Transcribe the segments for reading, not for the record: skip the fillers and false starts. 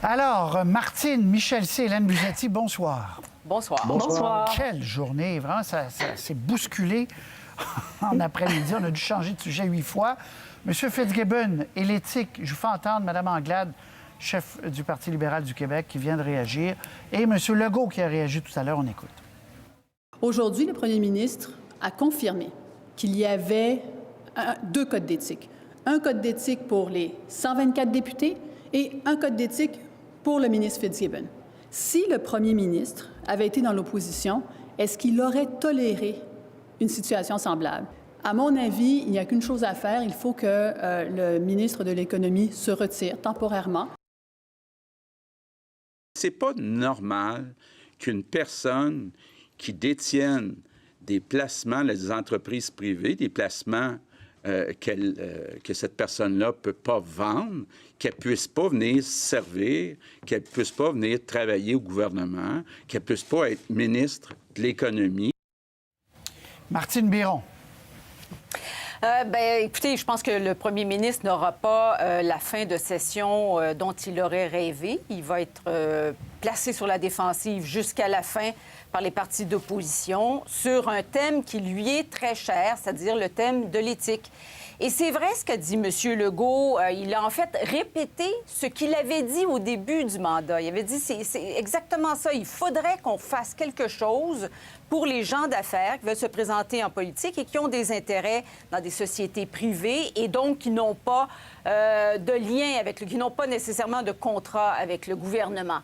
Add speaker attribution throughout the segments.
Speaker 1: Alors, Martine, Michel C, Hélène Buzzetti, bonsoir.
Speaker 2: Bonsoir.
Speaker 3: Bonsoir.
Speaker 1: Quelle journée! Vraiment, ça s'est bousculé en après-midi. On a dû changer de sujet 8 fois. Monsieur Fitzgibbon et l'éthique, je vous fais entendre Mme Anglade, chef du Parti libéral du Québec, qui vient de réagir, et M. Legault qui a réagi tout à l'heure. On écoute.
Speaker 3: Aujourd'hui, le premier ministre a confirmé qu'il y avait deux codes d'éthique. Un code d'éthique pour les 124 députés et un code d'éthique pour le ministre Fitzgibbon. Si le premier ministre avait été dans l'opposition, est-ce qu'il aurait toléré une situation semblable? À mon avis, il n'y a qu'une chose à faire. Il faut que le ministre de l'Économie se retire temporairement.
Speaker 4: C'est pas normal qu'une personne qui détienne des placements dans des entreprises privées, des placements que cette personne-là ne peut pas vendre, qu'elle ne puisse pas venir servir, qu'elle ne puisse pas venir travailler au gouvernement, qu'elle ne puisse pas être ministre de l'Économie.
Speaker 1: Martine Biron.
Speaker 2: Écoutez, je pense que le premier ministre n'aura pas la fin de session dont il aurait rêvé. Il va être placé sur la défensive jusqu'à la fin par les partis d'opposition sur un thème qui lui est très cher, c'est-à-dire le thème de l'éthique. Et c'est vrai ce qu'a dit M. Legault. Il a en fait répété ce qu'il avait dit au début du mandat. Il avait dit, c'est exactement ça. Il faudrait qu'on fasse quelque chose pour les gens d'affaires qui veulent se présenter en politique et qui ont des intérêts dans des sociétés privées et donc qui n'ont pas de lien avec qui n'ont pas nécessairement de contrat avec le gouvernement.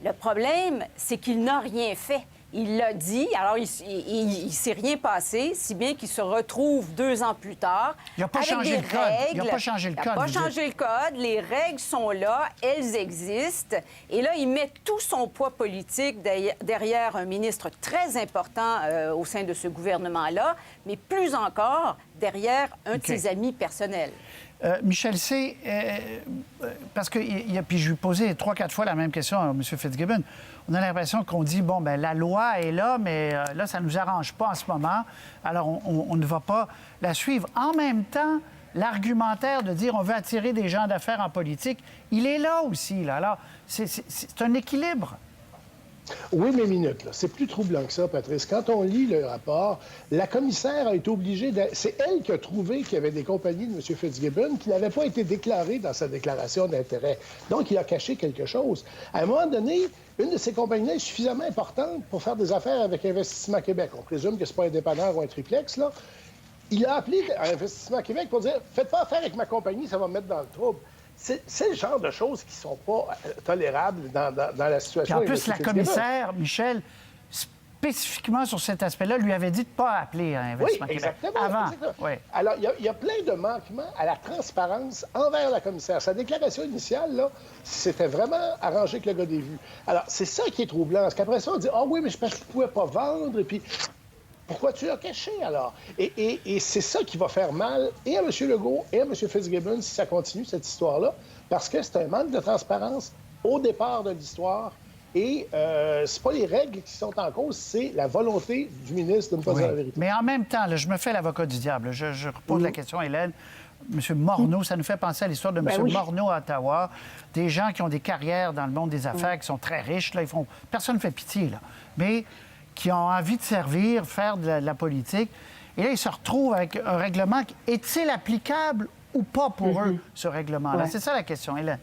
Speaker 2: Le problème, c'est qu'il n'a rien fait. Il l'a dit, alors il ne s'est rien passé, si bien qu'il se retrouve 2 ans plus tard
Speaker 1: Il n'a pas
Speaker 2: avec
Speaker 1: changé
Speaker 2: des
Speaker 1: le code.
Speaker 2: règles.
Speaker 1: Il n'a pas changé le code.
Speaker 2: Il n'a pas changé le code. Les règles sont là, elles existent. Et là, il met tout son poids politique derrière un ministre très important au sein de ce gouvernement-là, mais plus encore derrière un de ses amis personnels.
Speaker 1: Michel C., parce que puis je lui posais 3-4 fois la même question à M. Fitzgibbon. On a l'impression qu'on dit, bon, bien, la loi est là, mais là, ça ne nous arrange pas en ce moment. Alors, on ne va pas la suivre. En même temps, l'argumentaire de dire on veut attirer des gens d'affaires en politique, il est là aussi. Là. Alors, c'est un équilibre.
Speaker 5: Oui, mais minute, là. C'est plus troublant que ça, Patrice. Quand on lit le rapport, la commissaire a été obligée C'est elle qui a trouvé qu'il y avait des compagnies de M. Fitzgibbon qui n'avaient pas été déclarées dans sa déclaration d'intérêt. Donc, il a caché quelque chose. À un moment donné, une de ces compagnies-là est suffisamment importante pour faire des affaires avec Investissement Québec. On présume que ce n'est pas un dépanneur ou un triplex, là. Il a appelé à Investissement Québec pour dire « Faites pas affaire avec ma compagnie, ça va me mettre dans le trouble ». C'est le genre de choses qui ne sont pas tolérables dans la situation.
Speaker 1: Puis en plus, la commissaire, Michel, spécifiquement sur cet aspect-là, lui avait dit de ne pas appeler à Investissement Québec.
Speaker 5: Exactement.
Speaker 1: Avant.
Speaker 5: Exactement.
Speaker 1: Oui.
Speaker 5: Alors, il y a plein de manquements à la transparence envers la commissaire. Sa déclaration initiale, là, c'était vraiment arrangé avec le gars des vues. Alors, c'est ça qui est troublant. Parce qu'après ça, on dit « Ah oui, mais je pense que tu ne pouvais pas vendre. » Et puis, pourquoi tu l'as caché, alors? Et c'est ça qui va faire mal et à M. Legault et à M. Fitzgibbon si ça continue, cette histoire-là, parce que c'est un manque de transparence au départ de l'histoire. Et c'est pas les règles qui sont en cause, c'est la volonté du ministre de ne pas dire la vérité.
Speaker 1: Mais en même temps, là, je me fais l'avocat du diable. Je repose la question à Hélène. M. Morneau, ça nous fait penser à l'histoire de M. Morneau à Ottawa. Des gens qui ont des carrières dans le monde des affaires, qui sont très riches. Là, personne ne fait pitié, là. Mais qui ont envie de servir, faire de la politique. Et là, ils se retrouvent avec un règlement. Est-il applicable ou pas pour eux, ce règlement-là? C'est ça la question, Hélène.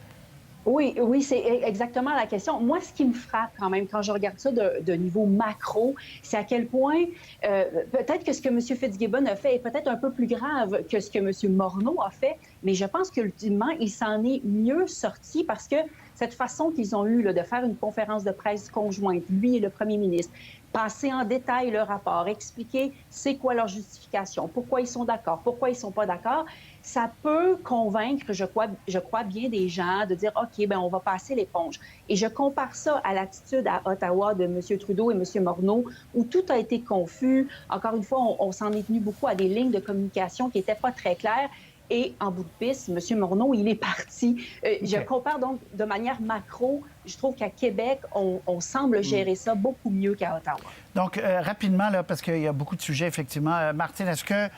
Speaker 6: Oui, c'est exactement la question. Moi, ce qui me frappe quand même quand je regarde ça de niveau macro, c'est à quel point peut-être que ce que M. Fitzgibbon a fait est peut-être un peu plus grave que ce que M. Morneau a fait, mais je pense qu'ultimement, il s'en est mieux sorti parce que cette façon qu'ils ont eue de faire une conférence de presse conjointe, lui et le premier ministre, passer en détail le rapport, expliquer c'est quoi leur justification, pourquoi ils sont d'accord, pourquoi ils sont pas d'accord, ça peut convaincre, je crois bien des gens de dire, OK, bien, on va passer l'éponge. Et je compare ça à l'attitude à Ottawa de M. Trudeau et M. Morneau, où tout a été confus. Encore une fois, on s'en est tenu beaucoup à des lignes de communication qui n'étaient pas très claires. Et en bout de piste, M. Morneau, il est parti. Je compare donc de manière macro. Je trouve qu'à Québec, on semble gérer ça beaucoup mieux qu'à Ottawa.
Speaker 1: Donc, rapidement, là, parce qu'il y a beaucoup de sujets, effectivement. Martine, est-ce que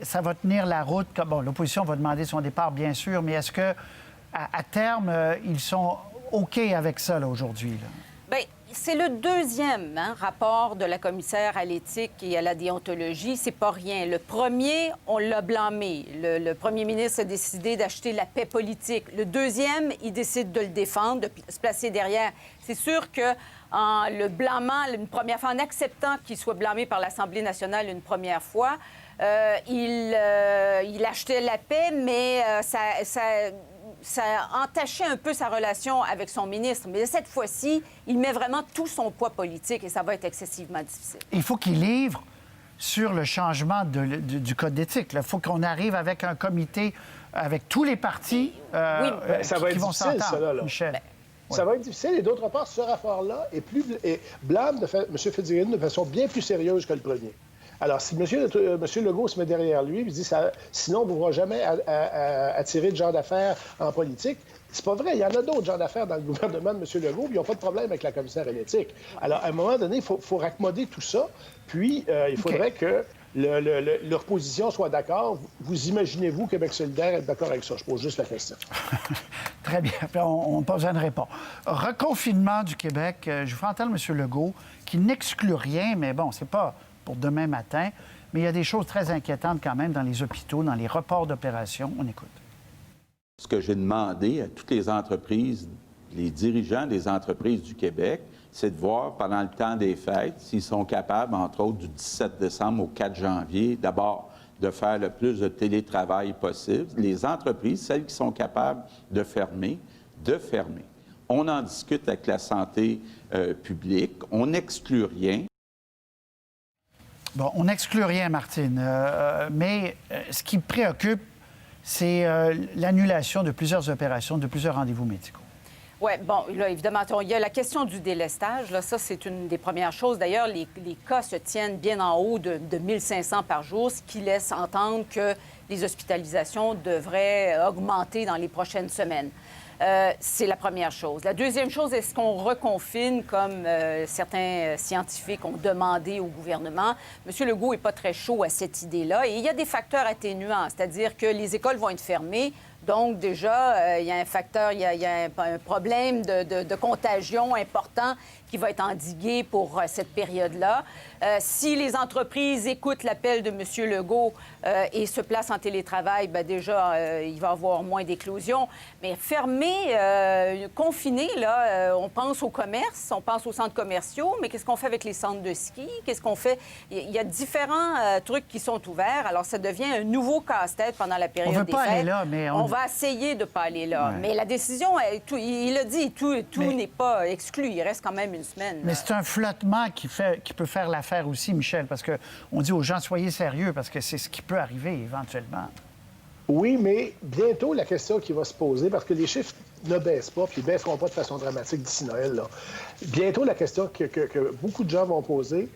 Speaker 1: ça va tenir la route? Bon, l'opposition va demander son départ, bien sûr, mais est-ce que à terme, ils sont OK avec ça, là, aujourd'hui, là?
Speaker 2: Bien, c'est le deuxième rapport de la commissaire à l'éthique et à la déontologie. C'est pas rien. Le premier, on l'a blâmé. Le premier ministre a décidé d'acheter la paix politique. Le deuxième, il décide de le défendre, de se placer derrière. C'est sûr que en le blâmant une première fois, en acceptant qu'il soit blâmé par l'Assemblée nationale une première fois, il achetait la paix, mais ça entachait un peu sa relation avec son ministre. Mais cette fois-ci, il met vraiment tout son poids politique et ça va être excessivement difficile.
Speaker 1: Il faut qu'il livre sur le changement du code d'éthique. Il faut qu'on arrive avec un comité, avec tous les partis
Speaker 5: ça va
Speaker 1: qui
Speaker 5: être
Speaker 1: vont
Speaker 5: difficile, ça,
Speaker 1: s'entendre,
Speaker 5: là.
Speaker 1: Michel.
Speaker 5: Ça va être difficile. Et d'autre part, ce rapport-là blâme M. Fitzgibbon de façon bien plus sérieuse que le premier. Alors, si M. Legault se met derrière lui et dit sinon, on ne pourra jamais attirer de gens d'affaires en politique, c'est pas vrai. Il y en a d'autres gens d'affaires dans le gouvernement de M. Legault, puis ils n'ont pas de problème avec la commissaire à l'éthique. Alors, à un moment donné, il faut raccommoder tout ça, puis il faudrait que l'opposition soit d'accord. Vous imaginez-vous Québec solidaire être d'accord avec ça? Je pose juste la question.
Speaker 1: Très bien. Puis on n'a pas besoin de répondre. Reconfinement du Québec. Je vous fais entendre M. Legault, qui n'exclut rien, mais bon, c'est pas pour demain matin. Mais il y a des choses très inquiétantes quand même dans les hôpitaux, dans les reports d'opérations. On écoute.
Speaker 4: Ce que j'ai demandé à toutes les entreprises, les dirigeants des entreprises du Québec, c'est de voir pendant le temps des fêtes s'ils sont capables, entre autres, du 17 décembre au 4 janvier, d'abord de faire le plus de télétravail possible. Les entreprises, celles qui sont capables de fermer. On en discute avec la santé publique. On n'exclut rien.
Speaker 1: Bon, on n'exclut rien, Martine. Mais ce qui me préoccupe, c'est l'annulation de plusieurs opérations, de plusieurs rendez-vous médicaux.
Speaker 2: Oui, bon, là, évidemment, il y a la question du délestage. Là, ça, c'est une des premières choses. D'ailleurs, les cas se tiennent bien en haut de 1500 par jour, ce qui laisse entendre que les hospitalisations devraient augmenter dans les prochaines semaines. C'est la première chose. La deuxième chose, est-ce qu'on reconfine, comme certains scientifiques ont demandé au gouvernement? M. Legault n'est pas très chaud à cette idée-là. Et il y a des facteurs atténuants, c'est-à-dire que les écoles vont être fermées. Donc, déjà, il y a un facteur, il y a un problème de contagion important qui va être endigué pour cette période-là. Si les entreprises écoutent l'appel de M. Legault et se placent en télétravail, bien déjà, il va y avoir moins d'éclosions. Mais fermer, confiner, là, on pense au commerce, on pense aux centres commerciaux, mais qu'est-ce qu'on fait avec les centres de ski? Qu'est-ce qu'on fait? Il y a différents trucs qui sont ouverts. Alors, ça devient un nouveau casse-tête pendant la période des fêtes.
Speaker 1: On ne veut pas aller là, mais
Speaker 2: on va essayer de ne pas aller là. Ouais. Mais la décision, il a dit, tout n'est pas exclu. Il reste quand même une semaine.
Speaker 1: Mais c'est un flottement qui peut faire l'affaire aussi, Michel, parce qu'on dit aux gens, soyez sérieux, parce que c'est ce qui peut arriver éventuellement.
Speaker 5: Oui, mais bientôt, la question qui va se poser, parce que les chiffres ne baissent pas, puis ils ne baisseront pas de façon dramatique d'ici Noël, là. Bientôt, la question que beaucoup de gens vont poser,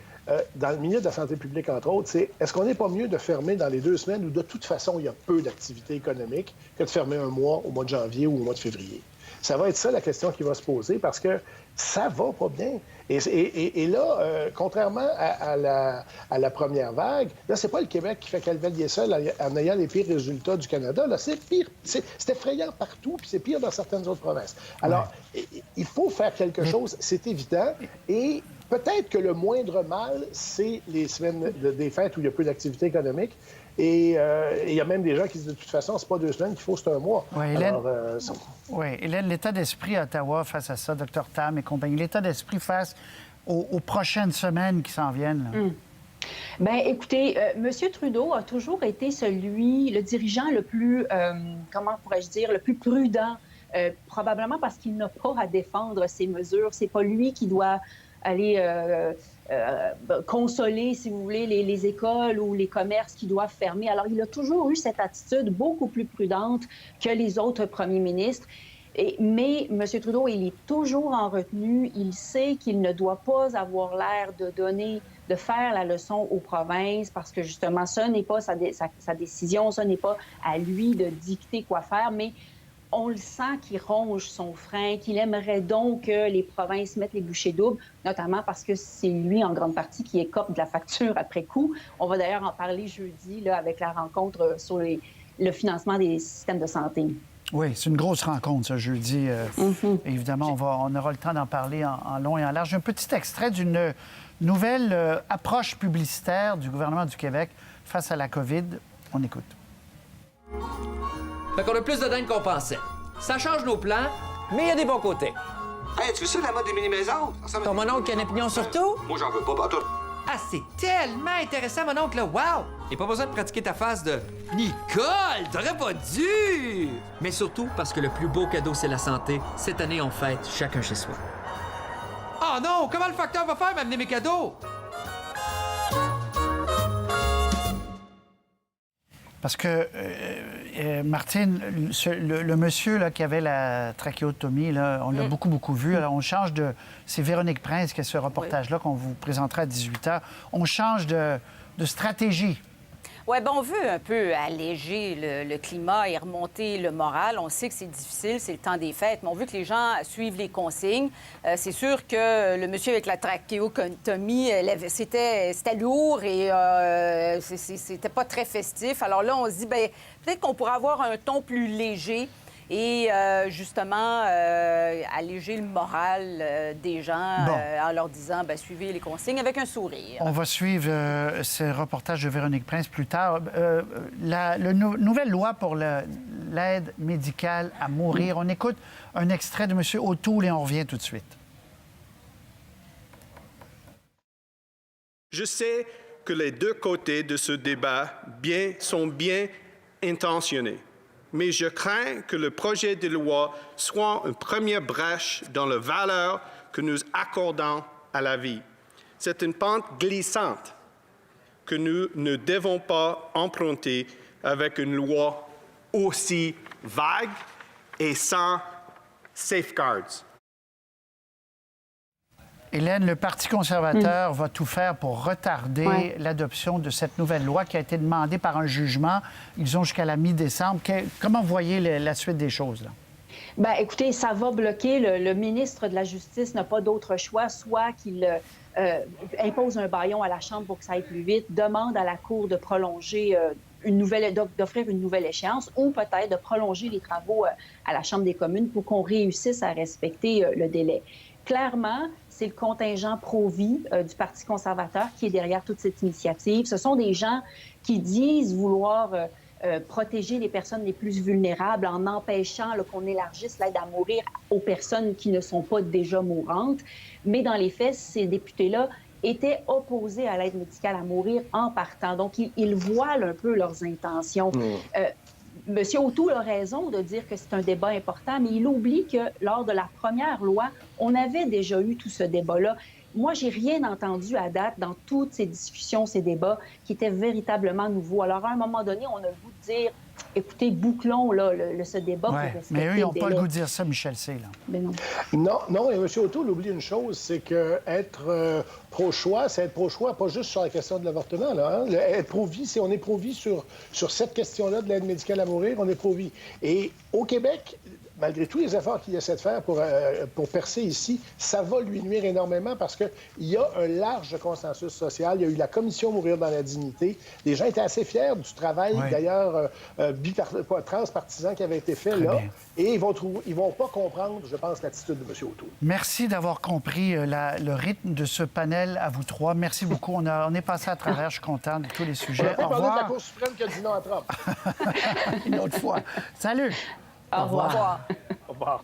Speaker 5: dans le milieu de la santé publique, entre autres, c'est est-ce qu'on n'est pas mieux de fermer dans les 2 semaines où, de toute façon, il y a peu d'activité économique que de fermer un mois au mois de janvier ou au mois de février? Ça va être ça, la question qui va se poser, parce que ça va pas bien. Et là, contrairement à la première vague, là, c'est pas le Québec qui fait cavalier seul en ayant les pires résultats du Canada. Là, c'est pire. C'est effrayant partout, puis c'est pire dans certaines autres provinces. Alors, il faut faire quelque chose, c'est évident. Et peut-être que le moindre mal, c'est les semaines des fêtes où il y a peu d'activité économique. Et il y a même des gens qui disent de toute façon, c'est pas 2 semaines qu'il faut, c'est un mois.
Speaker 1: Oui, Hélène, l'état d'esprit à Ottawa face à ça, Dr Tam et compagnie, l'état d'esprit face aux prochaines semaines qui s'en viennent. Là.
Speaker 6: Bien, écoutez, M. Trudeau a toujours été le dirigeant le plus, comment pourrais-je dire, le plus prudent, probablement parce qu'il n'a pas à défendre ses mesures. C'est pas lui qui doit aller consoler, si vous voulez, les écoles ou les commerces qui doivent fermer. Alors, il a toujours eu cette attitude beaucoup plus prudente que les autres premiers ministres. Mais M. Trudeau, il est toujours en retenue. Il sait qu'il ne doit pas avoir l'air de faire la leçon aux provinces parce que, justement, ce n'est pas sa décision, ce n'est pas à lui de dicter quoi faire, mais on le sent qu'il ronge son frein, qu'il aimerait donc que les provinces mettent les bouchées doubles, notamment parce que c'est lui, en grande partie, qui écope de la facture après coup. On va d'ailleurs en parler jeudi là, avec la rencontre sur le financement des systèmes de santé.
Speaker 1: Oui, c'est une grosse rencontre, ça, jeudi. Évidemment, on aura le temps d'en parler en long et en large. Un petit extrait d'une nouvelle approche publicitaire du gouvernement du Québec face à la COVID. On écoute.
Speaker 7: Fait qu'on a plus de dingue qu'on pensait. Ça change nos plans, mais il y a des bons côtés.
Speaker 8: Hey, tu veux ça, la mode des mini-maisons?
Speaker 7: Ton mononcle qui a une opinion sur tout?
Speaker 8: Moi, j'en veux pas, pas tout.
Speaker 7: Ah, c'est tellement intéressant, mon oncle, là. Wow! Et pas besoin de pratiquer ta phase de Nicole, t'aurais pas dû! Mais surtout parce que le plus beau cadeau, c'est la santé. Cette année, on fête chacun chez soi. Oh non! Comment le facteur va faire m'amener mes cadeaux?
Speaker 1: Parce que, Martine, le monsieur là, qui avait la trachéotomie, là, on l'a beaucoup vu. Alors, on change de... C'est Véronique Prince qui a ce reportage-là qu'on vous présentera à 18 h. On change de stratégie.
Speaker 2: Oui, bien, on veut un peu alléger le climat et remonter le moral. On sait que c'est difficile, c'est le temps des fêtes, mais on veut que les gens suivent les consignes. C'est sûr que le monsieur avec la trachéotomie, c'était lourd et c'était pas très festif. Alors là, on se dit, bien, peut-être qu'on pourrait avoir un ton plus léger et justement alléger le moral des gens en leur disant suivez les consignes avec un sourire.
Speaker 1: On va suivre ce reportage de Véronique Prince plus tard. La nouvelle loi pour l'aide médicale à mourir. On écoute un extrait de M. O'Toole et on revient tout de suite.
Speaker 9: Je sais que les deux côtés de ce débat sont bien intentionnés. Mais je crains que le projet de loi soit une première brèche dans la valeur que nous accordons à la vie. C'est une pente glissante que nous ne devons pas emprunter avec une loi aussi vague et sans safeguards.
Speaker 1: Hélène, le Parti conservateur va tout faire pour retarder l'adoption de cette nouvelle loi qui a été demandée par un jugement. Ils ont jusqu'à la mi-décembre. Comment vous voyez la suite des choses, là?
Speaker 6: Bien, écoutez, ça va bloquer. Le ministre de la Justice n'a pas d'autre choix, soit qu'il impose un bâillon à la Chambre pour que ça aille plus vite, demande à la Cour de prolonger d'offrir une nouvelle échéance ou peut-être de prolonger les travaux à la Chambre des communes pour qu'on réussisse à respecter le délai. Clairement, c'est le contingent pro-vie du Parti conservateur qui est derrière toute cette initiative. Ce sont des gens qui disent vouloir protéger les personnes les plus vulnérables en empêchant qu'on élargisse l'aide à mourir aux personnes qui ne sont pas déjà mourantes. Mais dans les faits, ces députés-là étaient opposés à l'aide médicale à mourir en partant. Donc, ils voilent un peu leurs intentions. Monsieur O'Toole a raison de dire que c'est un débat important, mais il oublie que lors de la première loi, on avait déjà eu tout ce débat-là. Moi, j'ai rien entendu à date dans toutes ces discussions, ces débats qui étaient véritablement nouveaux. Alors, à un moment donné, on a le goût de dire, écoutez, bouclons là, ce débat pour respecter
Speaker 1: mais eux, ils n'ont
Speaker 6: le
Speaker 1: pas le
Speaker 6: délai.
Speaker 1: goût de dire ça, Michel C. Là.
Speaker 6: Mais non.
Speaker 5: Non, et M. O'Toole oublie une chose, c'est qu'être pro-choix, c'est être pro-choix, pas juste sur la question de l'avortement. Là, hein? Être pro-vie, on est pro-vie sur cette question-là de l'aide médicale à mourir, on est pro-vie. Et au Québec, malgré tous les efforts qu'il essaie de faire pour percer ici, ça va lui nuire énormément parce qu'il y a un large consensus social. Il y a eu la commission Mourir dans la dignité. Les gens étaient assez fiers du travail, d'ailleurs, transpartisan qui avait été fait là. Bien. Et ils vont pas comprendre, je pense, l'attitude de M. O'Toole.
Speaker 1: Merci d'avoir compris le rythme de ce panel à vous trois. Merci beaucoup. On est passé à travers. Je suis content de tous les sujets.
Speaker 5: On n'a pas parlé de la Cour suprême qui a dit non à Trump.
Speaker 1: Une autre fois. Salut!
Speaker 2: Au revoir.
Speaker 5: Au revoir.